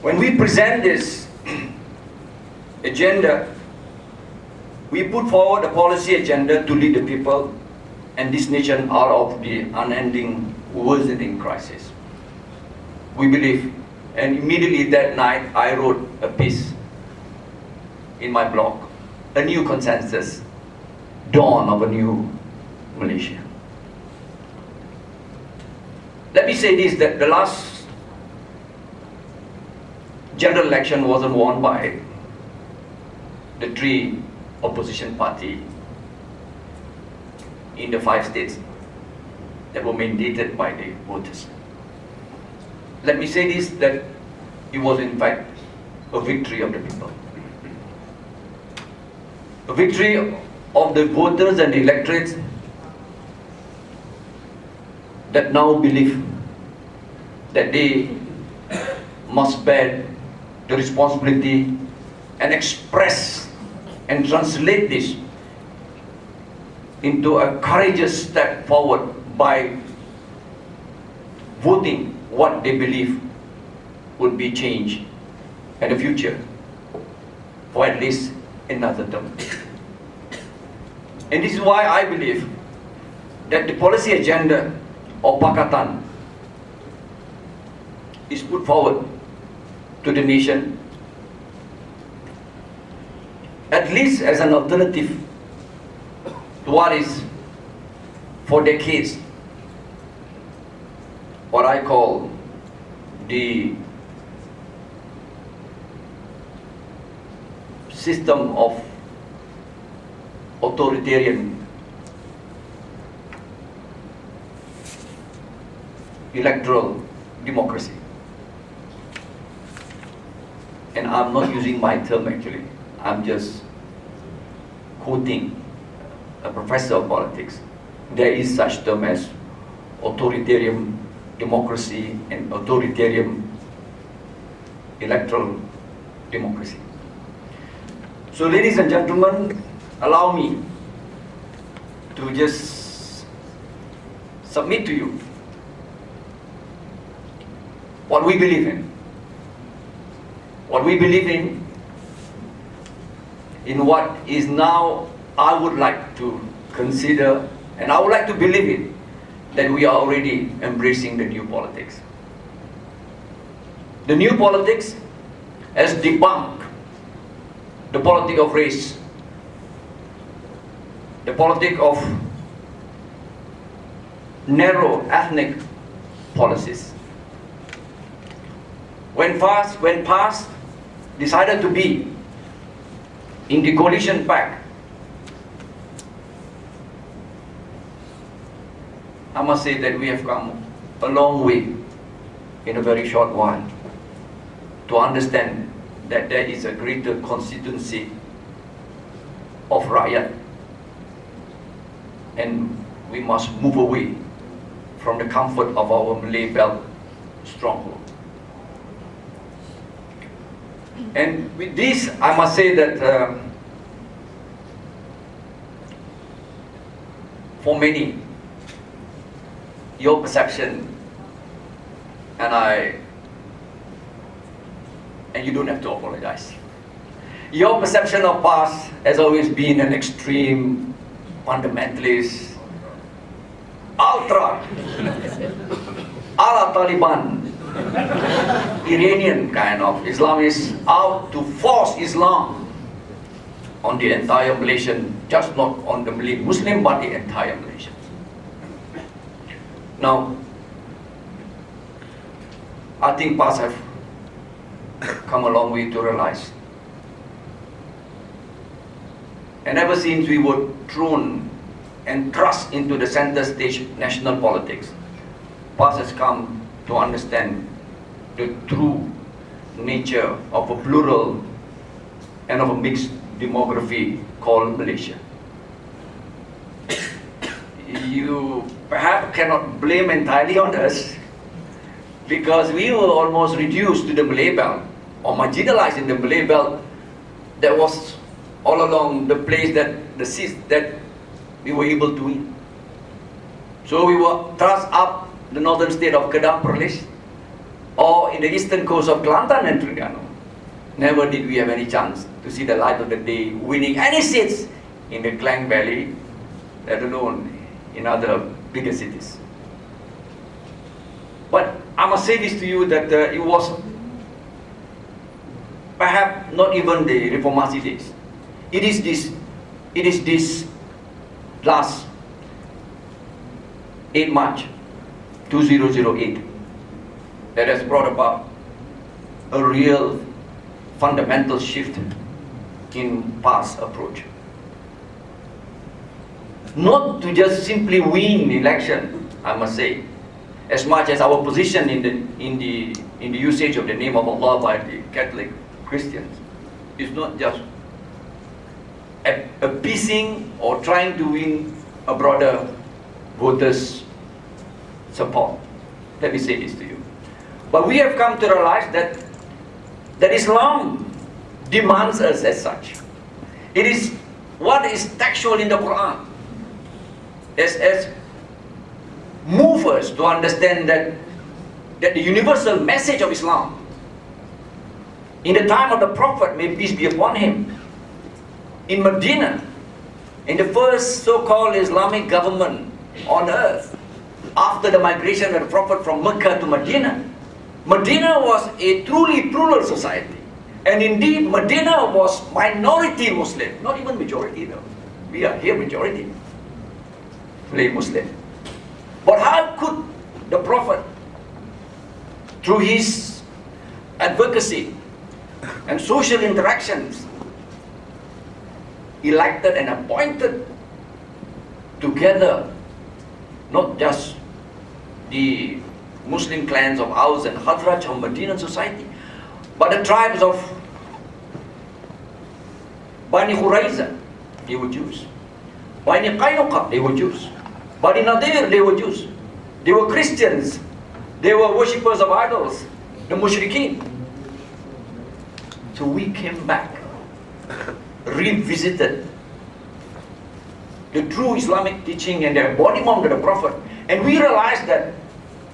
when we present this agenda, we put forward a policy agenda to lead the people and this nation out of the unending, worsening crisis. We believe, and immediately that night I wrote a piece in my blog, A New Consensus, Dawn of a New Malaysia. Let me say this, that the last general election wasn't won by the three opposition parties in the 5 states that were mandated by the voters. Let me say this, that it was in fact a victory of the people. A victory of the voters and the electorates that now believe that they must bear the responsibility and express and translate this into a courageous step forward by voting what they believe would be changed in the future for at least another term. And this is why I believe that the policy agenda of Pakatan is put forward to the nation at least as an alternative to what is for decades what I call the system of authoritarian electoral democracy. And I'm not using my term actually, I'm just quoting a professor of politics. There is such term as authoritarian democracy and authoritarian electoral democracy. So ladies and gentlemen, allow me to just submit to you what we believe in. What we believe in what is now, I would like to consider, and I would like to believe it, that we are already embracing the new politics. The new politics has debunked the politics of race, the politics of narrow ethnic policies. When passed, decided to be in the coalition pact, I must say that we have come a long way in a very short while to understand that there is a greater constituency of rakyat, and we must move away from the comfort of our Malay belt stronghold. And with this, I must say that for many, your perception, and you don't have to apologize. Your perception of past has always been an extreme, fundamentalist, ultra, ala Taliban, Iranian kind of Islamists out to force Islam on the entire Malaysian, just not on the Muslim, but the entire Malaysian. Now, I think past have come a long way to realize. And ever since we were thrown and thrust into the center stage national politics, past has come to understand the true nature of a plural and of a mixed demography called Malaysia. You perhaps cannot blame entirely on us, because we were almost reduced to the Malay belt, or marginalized in the Malay belt. That was all along the place that the seats that we were able to win. So we were thrust up the northern state of Kedah, Perlis, or in the eastern coast of Kelantan and Terengganu. Never did we have any chance to see the light of the day winning any seats in the Klang Valley, let alone in other bigger cities. But I must say this to you that it was perhaps not even the Reformasi days. It is this last 8 March 2008 that has brought about a real fundamental shift in past approach. Not to just simply win election, I must say, as much as our position in the usage of the name of Allah by the Catholic Christians is not just appeasing or trying to win a broader voters' support. Let me say this to you. But we have come to realize that Islam demands us as such. It is what is textual in the Quran as move us to understand that the universal message of Islam in the time of the Prophet, may peace be upon him, in Medina, in the first so-called Islamic government on earth, after the migration of the Prophet from Mecca to Medina, Medina was a truly plural society. And indeed, Medina was minority Muslim, not even majority though. We are here majority, Muslim. But how could the Prophet, through his advocacy and social interactions, elected and appointed together not just the Muslim clans of Aus and Khazraj of Medinan society, but the tribes of Bani Qurayza, they were Jews. Bani Qaynuqa, they were Jews. Bani Nadir, they were Jews. They were Christians. They were worshippers of idols, the Mushrikeen. So we came back, revisited the true Islamic teaching and the embodiment of the Prophet, and we realized that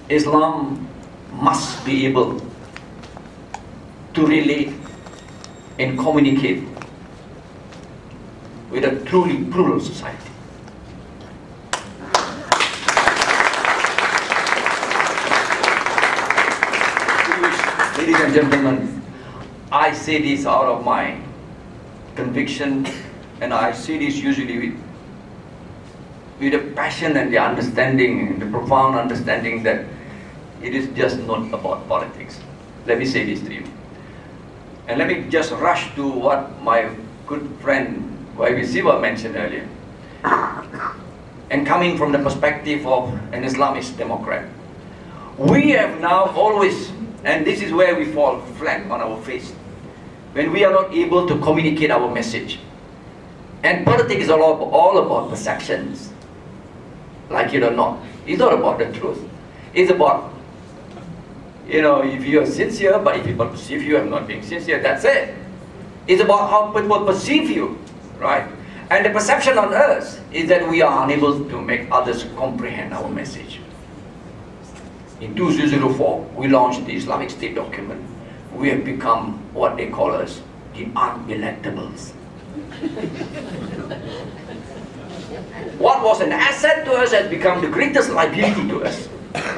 Islam must be able to relate and communicate with a truly plural society. Ladies and gentlemen, I say this out of my conviction, and I say this usually with the passion and the understanding, and the profound understanding that it is just not about politics. Let me say this to you. And let me just rush to what my good friend Y.B. Siva mentioned earlier. And coming from the perspective of an Islamist Democrat, we have now always, and this is where we fall flat on our face, when we are not able to communicate our message. And politics is all about perceptions, like it or not. It's not about the truth. It's about, if you are sincere, but if people perceive you as not being sincere, that's it. It's about how people perceive you, right? And the perception on us is that we are unable to make others comprehend our message. In 2004, we launched the Islamic State document. We have become what they call us, the unelectables. What was an asset to us has become the greatest liability to us,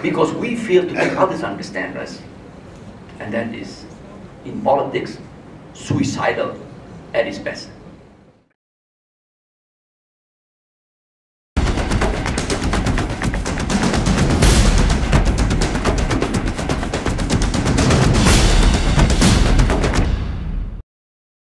because we fail to make others understand us. And that is, in politics, suicidal at its best.